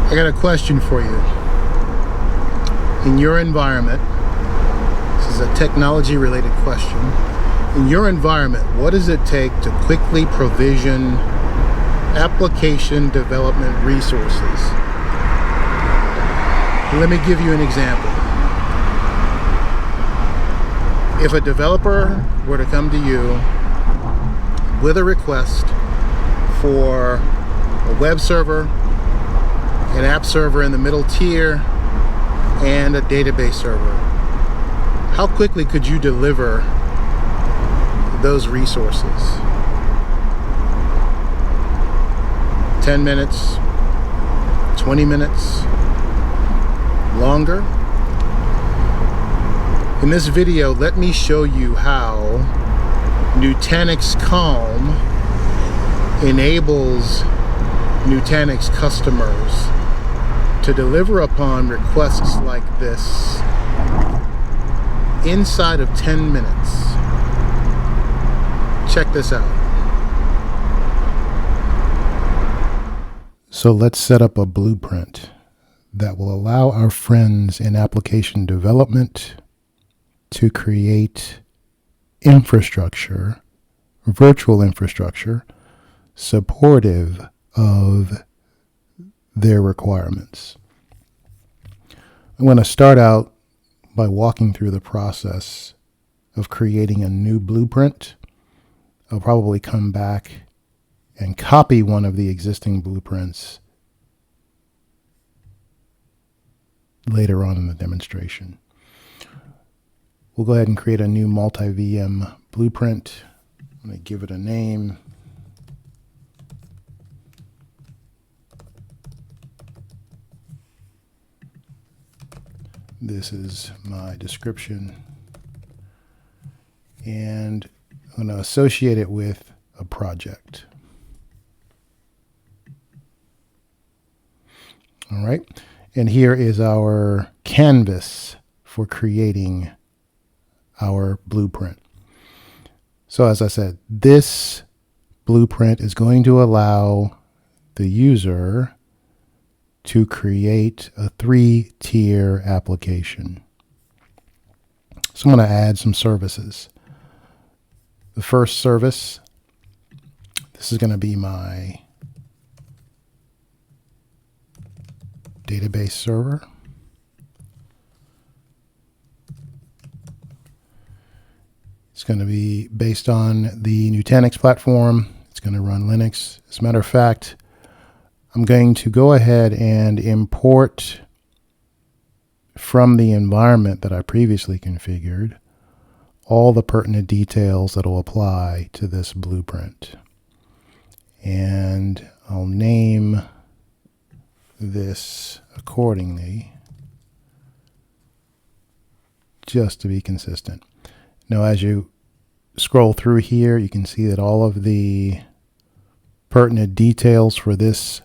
I got a question for you. In your environment, this is a technology related question. In your environment, what does it take to quickly provision application development resources? Let me give you an example. If a developer were to come to you with a request for a web server, an app server in the middle tier, and a database server, how quickly could you deliver those resources? 10 minutes, 20 minutes, longer? In this video, let me show you how Nutanix Calm enables Nutanix customers to deliver upon requests like this inside of 10 minutes. Check this out. So let's set up a blueprint that will allow our friends in application development to create infrastructure, virtual infrastructure, supportive of their requirements. I'm going to start out by walking through the process of creating a new blueprint. I'll probably come back and copy one of the existing blueprints later on in the demonstration. We'll go ahead and create a new multi-VM blueprint. I'm going to give it a name. This is my description. And I'm going to associate it with a project. All right. And here is our canvas for creating our blueprint. So as I said, this blueprint is going to allow the user to create a 3-tier application. So I'm going to add some services. The first service, this is going to be my database server. It's going to be based on the Nutanix platform. It's going to run Linux. As a matter of fact, I'm going to go ahead and import from the environment that I previously configured all the pertinent details that will apply to this blueprint. And I'll name this accordingly just to be consistent. Now, as you scroll through here, you can see that all of the pertinent details for this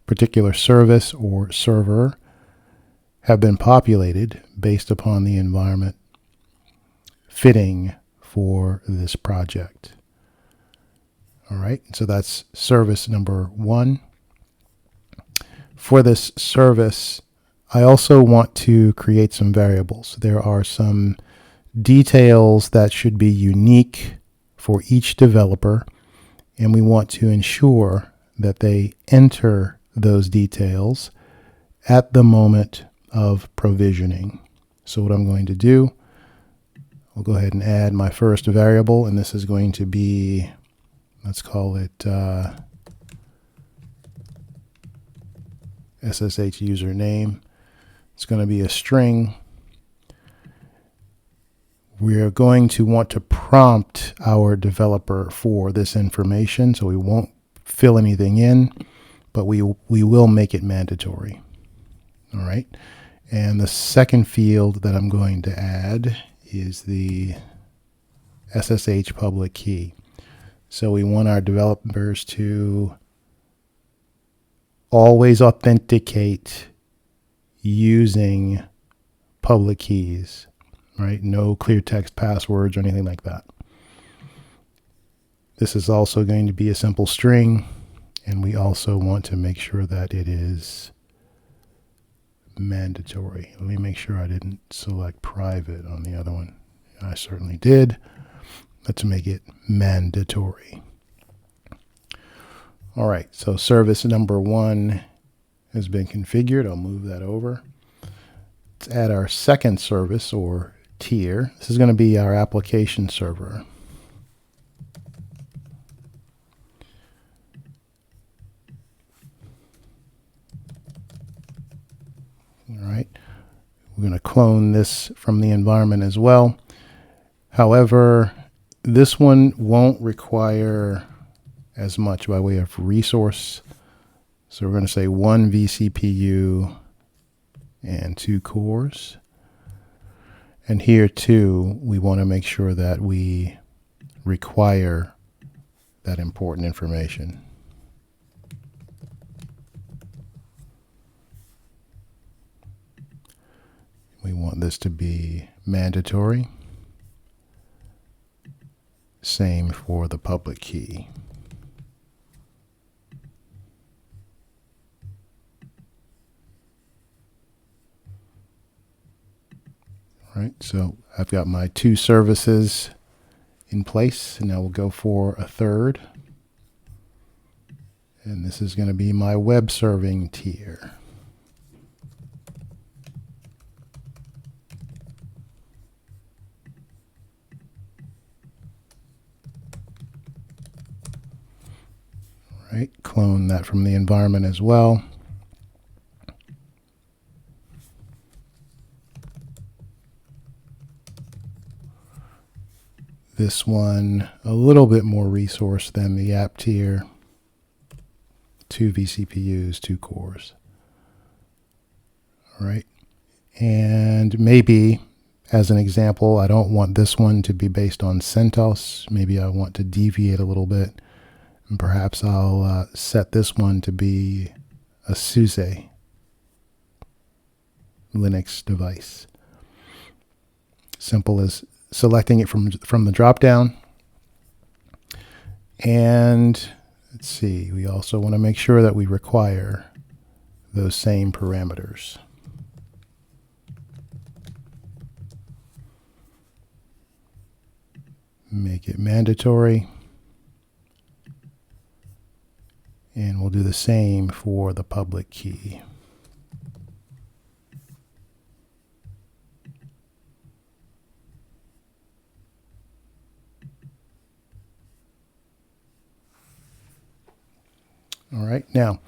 particular service or server have been populated based upon the environment fitting for this project. All right, so that's service number 1. For this service, I also want to create some variables. There are some details that should be unique for each developer, and we want to ensure that they enter those details at the moment of provisioning. So what I'm going to do, I'll go ahead and add my first variable, and this is going to be, let's call it SSH username. It's going to be a string. We're going to want to prompt our developer for this information, so we won't fill anything in, but we will make it mandatory. All right. And the second field that I'm going to add is the SSH public key. So we want our developers to always authenticate using public keys, right? No clear text passwords or anything like that. This is also going to be a simple string, and we also want to make sure that it is mandatory. Let me make sure I didn't select private on the other one. I certainly did. Let's make it mandatory. All right, so service number 1 has been configured. I'll move that over. Let's add our second service or tier. This is going to be our application server. All right, we're going to clone this from the environment as well. However, this one won't require as much by way of resource. So we're going to say 1 vCPU and 2 cores. And here too, we want to make sure that we require that important information. We want this to be mandatory. Same for the public key. All right, so I've got my 2 services in place, and now we'll go for a third. And this is going to be my web serving tier. All right, clone that from the environment as well. This one, a little bit more resource than the app tier. 2 vCPUs, 2 cores. All right. And maybe, as an example, I don't want this one to be based on CentOS. Maybe I want to deviate a little bit. And perhaps I'll set this one to be a SUSE Linux device. Simple as selecting it from the drop-down. And let's see, we also want to make sure that we require those same parameters. Make it mandatory. And we'll do the same for the public key. All right, now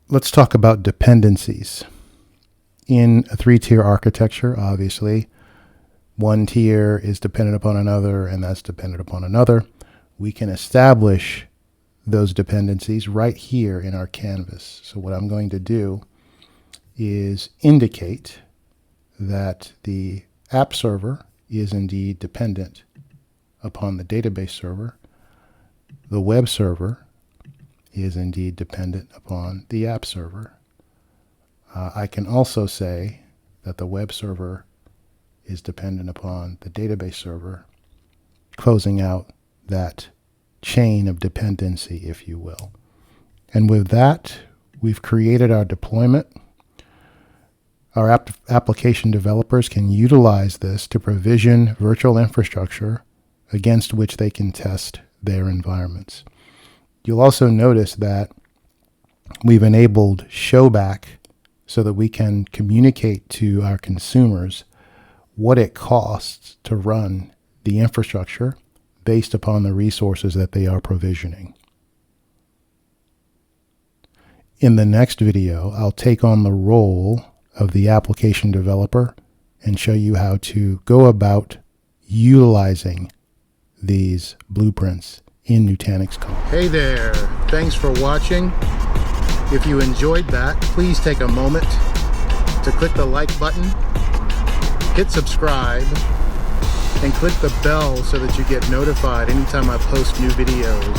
let's talk about dependencies. In a 3-tier architecture, obviously, 1 tier is dependent upon another, and that's dependent upon another. We can establish those dependencies right here in our canvas. So what I'm going to do is indicate that the app server is indeed dependent upon the database server. The web server is indeed dependent upon the app server. I can also say that the web server is dependent upon the database server, closing out that chain of dependency, if you will. And with that, we've created our deployment. Our application developers can utilize this to provision virtual infrastructure against which they can test their environments. You'll also notice that we've enabled showback so that we can communicate to our consumers what it costs to run the infrastructure based upon the resources that they are provisioning. In the next video, I'll take on the role of the application developer and show you how to go about utilizing these blueprints in Nutanix code. Hey there, thanks for watching. If you enjoyed that, please take a moment to click the like button, hit subscribe, and click the bell so that you get notified anytime I post new videos.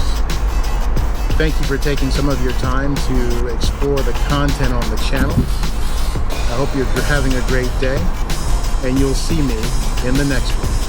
Thank you for taking some of your time to explore the content on the channel. I hope you're having a great day, and you'll see me in the next one.